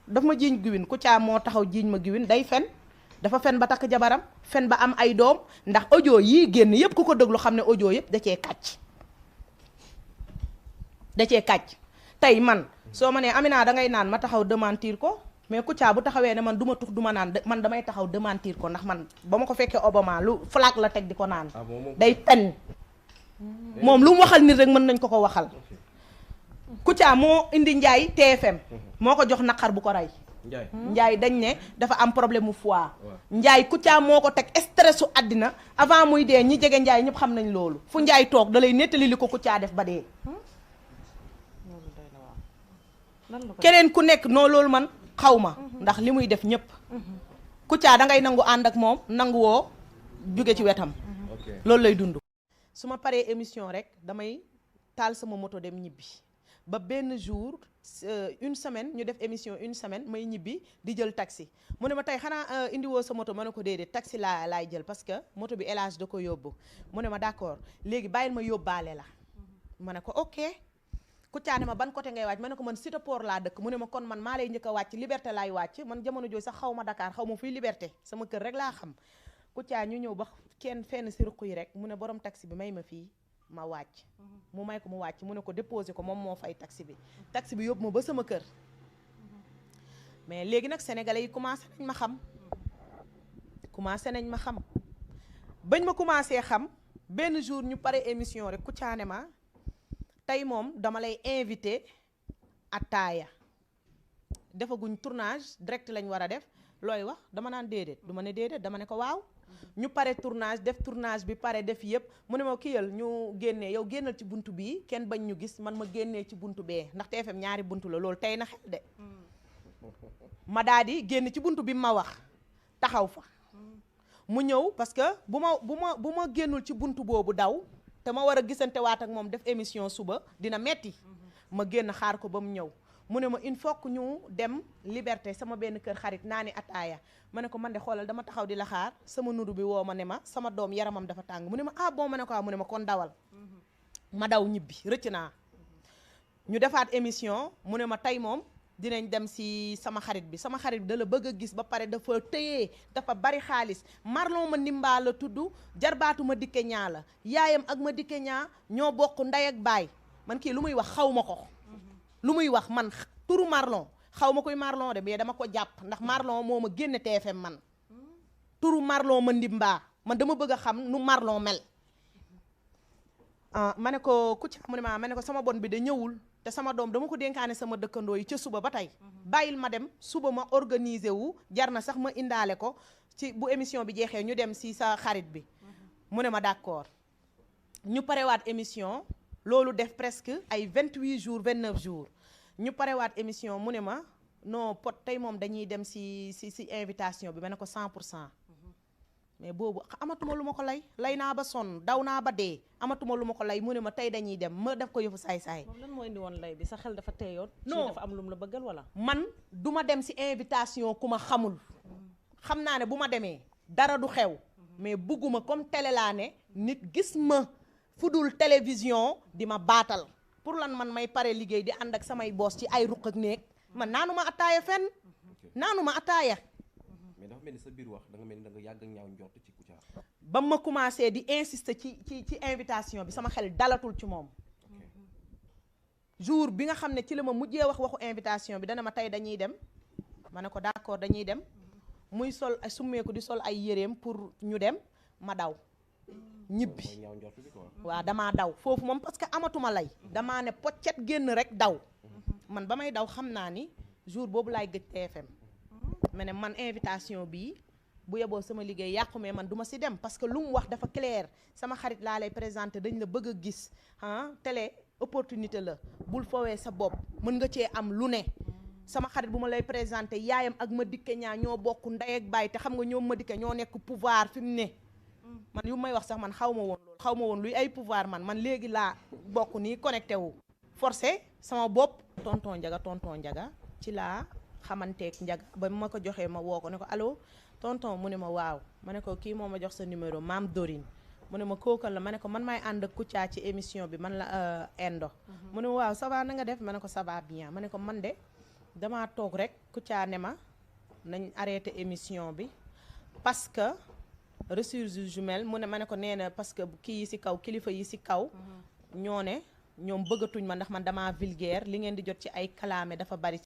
daf ma jiiñ giwin Kouthia moo taxaw jiiñ ma giwin day fen dafa fen ba takk jabaram fen ba am ay doom ndax audio yii génn yëpp ku ko déglu xam ne audio yëpp da cee kàcc tey man soo ma nee Amina dangay naan ma taxaw démentir ko mais Kouthia bu taxawee ne man du ma tux du ma naan man damay taxaw démentir ko ndax man ba ma ko fekkee Obama lu flag la teg di ko naan day fen moom lu mu waxal nit rek mën nañ ko waxal Kouthia moo indi Ndiaye TFM moo ko jox naqar bu ko rey Ndiaye dañ ne dafa am problème mu foie Ndiaye Kouthia moo ko teg stress su àddina avant muy dee ñi jege Ndiaye ñëpp xam nañ loolu fu Ndiaye toog da lay nettali li ko Kouthia def ba dee keneen ku nekk noo loolu man xaw ma ndax li muy def ñëpp Kouthia dangay nangu ànd ak moom nangu woo jóge ci wetam loolu lay dund su ma paree émission rek damay taal sama moto dem ñibbi ba benn jour une semaine ñu def émission une semaine may ñibbi di jël taxi mu ne ma tey xanaa indiwoo sa moto ma ne ko déedéet taxi laay jël parce que moto bi élage da ko yóbbu mu ne ma d'accord léegi bàyyil ma yóbbaale la ma ne ko ok Kouthia ne ma ban côté ngay wàcc ma ne ko man Cité Port laa dëkk mu ne ma kon man maa lay njëkk a wàcc Liberté laay wàcc man jamono jooju sax xaw ma Dakar xaw ma fuy Liberté sama kër rek laa xam Kouthia ñu ñëw ba kenn fenn si ruq yi rek mu ne borom taxi bi may ma fii ma wàcc mu may ko mu wàcc mu ne ko déposé ko moom moo fay taxi bi yóbbu ma ba sama kër mais léegi nag sénégalais yi commencé nañ ma xam bañ ma commencé xam benn jour ñu pare émission rek Kouthia ne ma tey moom dama lay invité ataaya defaguñ tournage direct lañ war a def looy wax dama naan déedéet du ma ne déedéet dama ne ko waaw ñu pare tournage def tournage bi pare def yëpp mu ne ma kiyal ñu génnee yow génnal ci buntu bii kenn bañ ñu gis man ma génnee ci buntu bee ndax TFM ñaari buntu la loolu tey na xel de ma daa di génn ci buntu bi ma wax taxaw fa mu ñëw parce que bu ma génnul ci buntu boobu daw te ma war a gisante waat ak moom def émission suba dina metti ma génn xaar ko ba mu ñëw mu ne ma il faut que ñu dem Liberté sama benn kër xarit naa ni ataaya ma ne ko man de xoolal dama taxaw di la xaar sama nudu bi woo ma ne ma sama doom yaramam dafa tàng mu ne ma ah bon ma ne ko mu ne ma kon dawal ma daw ñibbi rëcc naa ñu defaat émission mu ne ma tey moom dinañ dem si sama xarit bi da la bëgg a gis ba pare dafa tëyee dafa bari xaalis Marlon ma Nimba la tudd jarbaatu ma dikke ñaa la yaayam ak ma dikke ñaa ñoo bokk ndey ak baay man kii lu muy wax xaw ma ko lu muy wax man turu Marlon xaw ma koy Marlon de mais dama ko jàpp ndax Marlon moo ma génne TFM man turu Marlon ma Nimba man dama bëgg a xam nu Marlon mel ma ne ko Kouthia mu ne ma ne ko sama bon bi de ñëwul te sama doom dama ko dénkaane sama dëkkandoo yi ca suba ba tey bàyyil ma dem suba ma organiser wu jar na sax ma indaale ko ci bu émission bi jeexee ñu dem si sa xarit bi mu ne ma d'accord ñu parewaat émission loolu def presque ay 28 jours 29 jours ñu parewaat émission mu ne ma non pot tey moom dañuy dem si invitation bi ma ne ko 100% mais boobu amatuma lu ma ko lay naa ba sonn daw naa ba dee amatuma lu ma ko lay mu ne ma tey dañuy dem ma def ko yëfu saay-saay. moom lan moo indi woon lay bi sa xel dafa teeyoon. non dafa am lu mu la bëggal wala. man du ma dem si invitation ku ma xamul xam naa ne bu ma demee dara du xew mais bugguma comme télé laa ne nit gis ma fu dul télévision di ma baatal pour lan man may pare liggéey di ànd ak samay boos ci ay ruq ak néeg man naanuma ataaya fenn naanuma ataaya. mais dafa mel ni sa biir wax da nga mel ni da nga yàgg ñaaw njort ci Kouthia. ba ma commencé di insister ci invitation bi sama xel dalatul ci moom jour bi nga xam ne ci la ma mujjee waxu invitation bi dana ma tey dañuy dem ma ne ko d'accord dañuy dem muy sol ay summeeku di sol ay yéreem pour ñu dem ma daw ñibbi waaw damaa daw foofu moom parce que amatuma lay damaa ne poccet génn rek daw man ba may daw xam naa ni jour boobu laay gëj TFM ma ne man invitation bii bu yeboo sama liggéey yàqu mais man duma si dem parce que lu mu wax dafa clair sama xarit laa lay présenter dañ la bëgg a gis télé opportunité la bul fowee sa bopp mën nga cee am lu ne sama xarit bu ma lay présenter yaayam ak ma dikke ñaa ñoo bokk ndey ak baay te xam nga ñoom ma dikke ñoo nekk pouvoir fi mu ne man yu may wax sax man xaw ma woon loolu xaw ma woon luy ay pouvoir man léegi laa bokk nii connecté wu forcé sama bopp tonton Njaga ci laa xamanteeg Njaga ba ma ko joxee ma woo ko ne ko allo tonton mu ne ma waaw ma ne ko kii moo ma jox sa numéro maam Dorine mu ne ma kookal la ma ne ko man maay ànd ak Kouthia ci émission bi man la Endo mu ne ma waaw ça va na nga def ma ne ko ça va bien ma ne ko man de damaa toog rek Kouthia ne ma nañ arrêté émission bi parce que ressources humaines mu ne ma ne ko nee na parce que kii yi ci kaw kilifa yi ci kaw ñoo ne ñoom bëggatuñ ma ndax man damaa vulgaire li ngeen di jot ci ay kalaame dafa bari